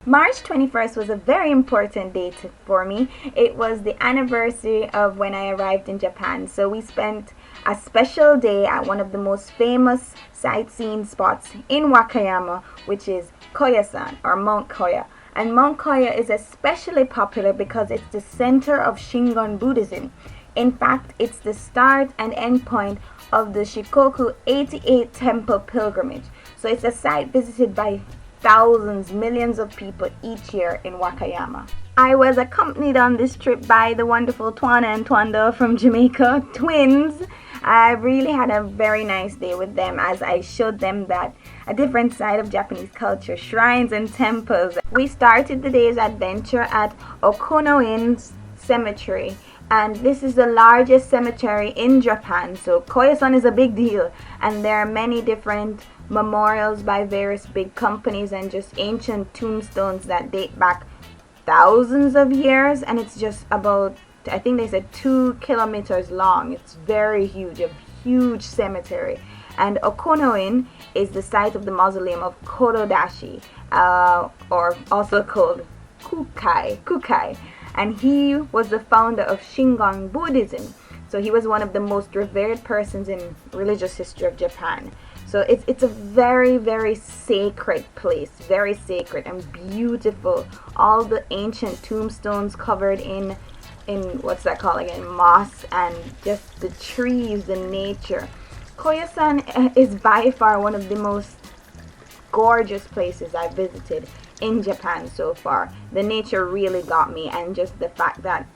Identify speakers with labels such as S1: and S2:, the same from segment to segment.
S1: March 21st was a very important date for me. It was the anniversary of when I arrived in Japan. So we spent a special day at one of the most famous sightseeing spots in Wakayama, which is Koyasan or Mount Koya. And Mount Koya is especially popular because it's the center of Shingon Buddhism. In fact, it's the start and end point of the Shikoku 88 temple pilgrimage. So it's a site visited by thousands, millions of people each year in Wakayama. I was accompanied on this trip by the wonderful Twana and Twanda from Jamaica, twins. I really had a very nice day with them as I showed them that a different side of Japanese culture, shrines and temples. We started the day's adventure at Okuno-in's cemetery, and this is the largest cemetery in Japan. So Koyasan is a big deal, and there are many different memorials by various big companies and just ancient tombstones that date back thousands of years, and it's just about, I think they said 2 kilometers long. It's very huge, a huge cemetery. And Okuno-in is the site of the mausoleum of Kododashi, or also called Kukai, and he was the founder of Shingon Buddhism. So he was one of the most revered persons in religious history of Japan. So it's a very, very sacred place, very sacred and beautiful. All the ancient tombstones covered in what's that called again, moss, and just the trees, the nature. Koyasan is by far one of the most gorgeous places I've visited in Japan so far. The nature really got me, and just the fact that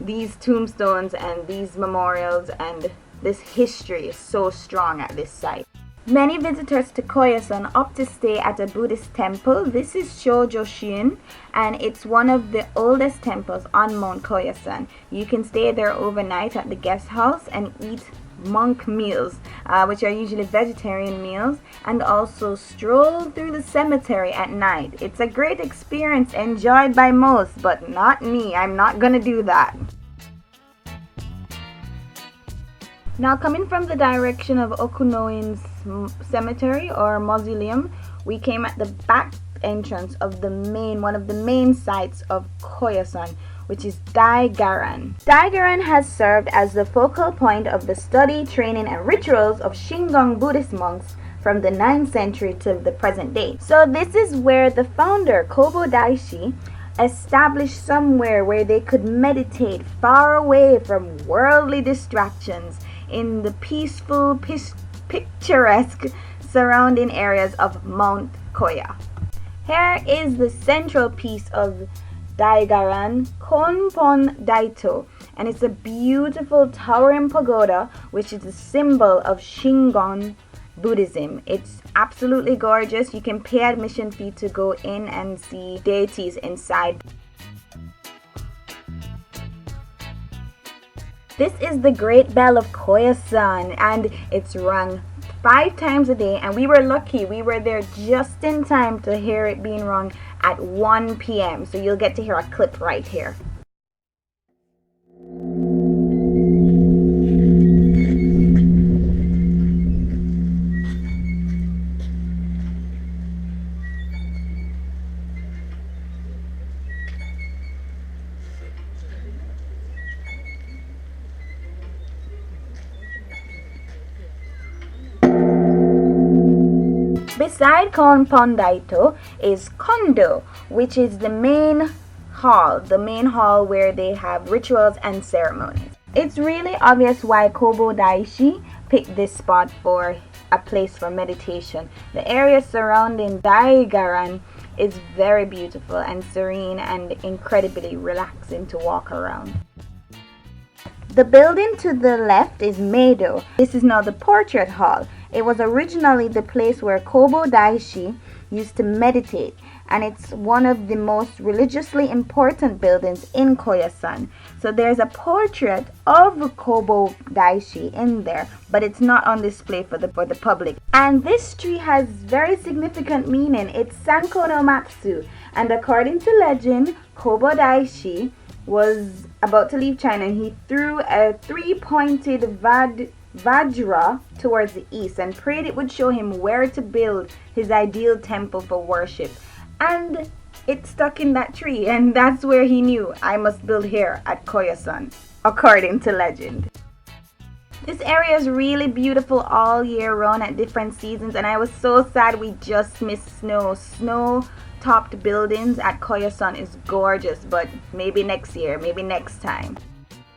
S1: these tombstones and these memorials and this history is so strong at this site. Many visitors to Koyasan opt to stay at a Buddhist temple. This is Shōjō-shin, and it's one of the oldest temples on Mount Koyasan. You can stay there overnight at the guest house and eat monk meals, which are usually vegetarian meals, and also stroll through the cemetery at night. It's a great experience enjoyed by most, but not me. I'm not gonna do that. Now, coming from the direction of Okuno-in's cemetery or mausoleum, we came at the back entrance of one of the main sites of Koyasan, which is Daigaran. Daigaran has served as the focal point of the study, training, and rituals of Shingon Buddhist monks from the 9th century to the present day. So this is where the founder, Kobo Daishi, established somewhere where they could meditate far away from worldly distractions in the peaceful, picturesque surrounding areas of Mount Koya. Here is the central piece of Daigaran, Konpon Daito, and it's a beautiful towering pagoda which is a symbol of Shingon Buddhism. It's absolutely gorgeous. You can pay admission fee to go in and see deities inside. This is the Great Bell of Koyasan, and it's rung 5 times a day, and we were lucky. We were there just in time to hear it being rung at 1 p.m. So you'll get to hear a clip right here. Beside Konpon Daito is Kondo, which is the main hall where they have rituals and ceremonies. It's really obvious why Kobo Daishi picked this spot for a place for meditation. The area surrounding Daigaran is very beautiful and serene and incredibly relaxing to walk around. The building to the left is Meido. This is now the Portrait Hall. It was originally the place where Kobo Daishi used to meditate, and it's one of the most religiously important buildings in Koyasan. So there's a portrait of Kobo Daishi in there, but it's not on display for the public. And this tree has very significant meaning. It's Sanko no Matsu, and according to legend, Kobo Daishi was about to leave China, and he threw a 3-pointed Vajra towards the east and prayed it would show him where to build his ideal temple for worship. And it stuck in that tree, and that's where he knew, I must build here at Koyasan, according to legend. This area is really beautiful all year round at different seasons, and I was so sad we just missed snow. Snow-topped buildings at Koyasan is gorgeous, but maybe next year, maybe next time.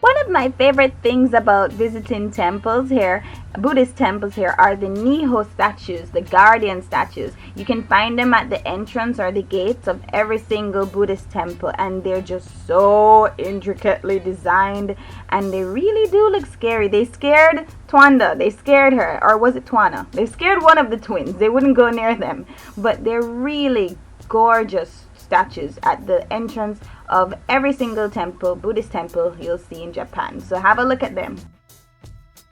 S1: One of my favorite things about visiting temples here, Buddhist temples here, are the Niho statues, the guardian statues. You can find them at the entrance or the gates of every single Buddhist temple, and they're just so intricately designed, and they really do look scary. They scared Twanda, they scared her, or was it Twana? They scared one of the twins. They wouldn't go near them, but they're really gorgeous statues at the entrance of every single temple, Buddhist temple you'll see in Japan. So have a look at them.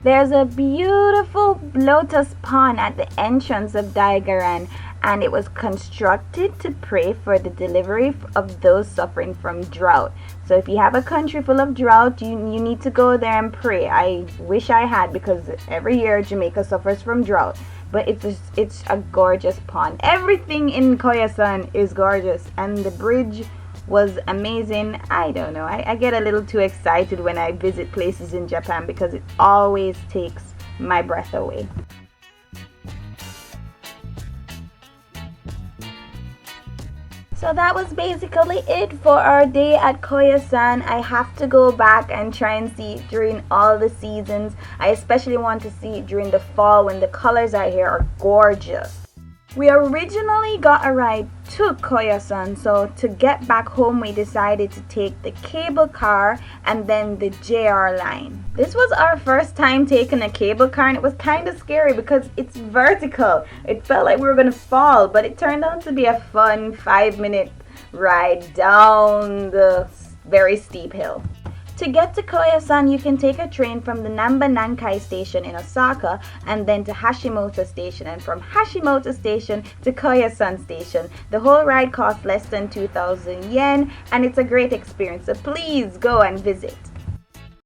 S1: There's a beautiful lotus pond at the entrance of Daigaran, and it was constructed to pray for the delivery of those suffering from drought. So if you have a country full of drought, you need to go there and pray. I wish I had, because every year Jamaica suffers from drought. But it's a gorgeous pond. Everything in Koyasan is gorgeous, and the bridge was amazing. I don't know, I get a little too excited when I visit places in Japan because it always takes my breath away. So that was basically it for our day at Koyasan. I have to go back and try and see it during all the seasons. I especially want to see it during the fall when the colors out here are gorgeous. We originally got a ride to Koyasan, so to get back home we decided to take the cable car and then the JR line. This was our first time taking a cable car, and it was kind of scary because it's vertical. It felt like we were going to fall, but it turned out to be a fun 5-minute ride down the very steep hill. To get to Koyasan, you can take a train from the Namba Nankai station in Osaka and then to Hashimoto station, and from Hashimoto station to Koyasan station. The whole ride costs less than 2,000 yen, and it's a great experience, so please go and visit.